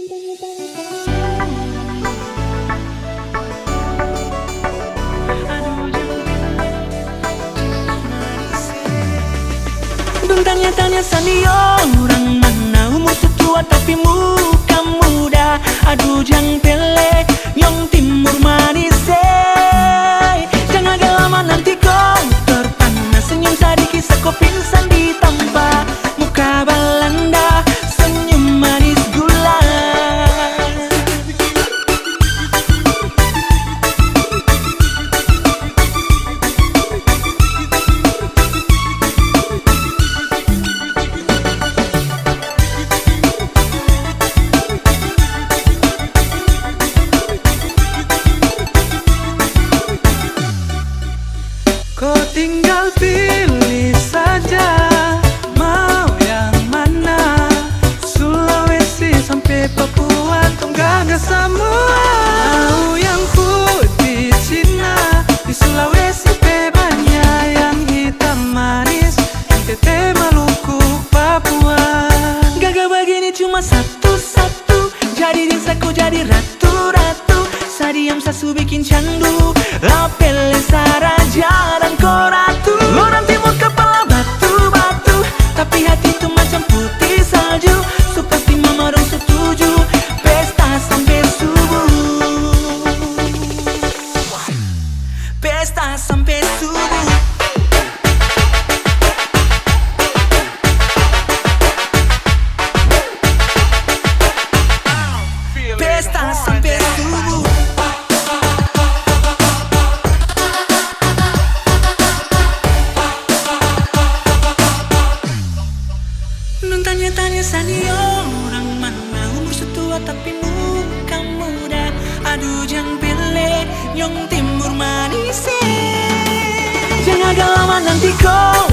Dong tanya-tanya sani orang mana, umur setua tapi muka muda. Aduh jang pele, nyong timur manis. Jangan agak lama nanti kau terpana. Senyum sadiki seko pingsan di tempat. Muka Belanda, senyum manis gula. Kau tinggal pilih saja mau yang mana, Sulawesi sampai Papua, Tonga semua. Mau yang putih Cina, di Sulawesi banyak yang hitam manis, NTT, Maluku, Papua. Gagah begini cuma satu-satu, jadi dinsaku jadi ratu-ratu. Sadiam sasu bikin candu, lapele saraja dan koratu. Orang timur kepala batu-batu, tapi hati itu macam putih salju. So pasti mama dong setuju, pesta sampai subuh. Pesta sampai subuh. Pesta sampai subuh. Nun tanya-tanya sani orang mana, umur setua tapi muka muda. Aduh jang pele, nyong timur manis. Jangan agak lama nanti kau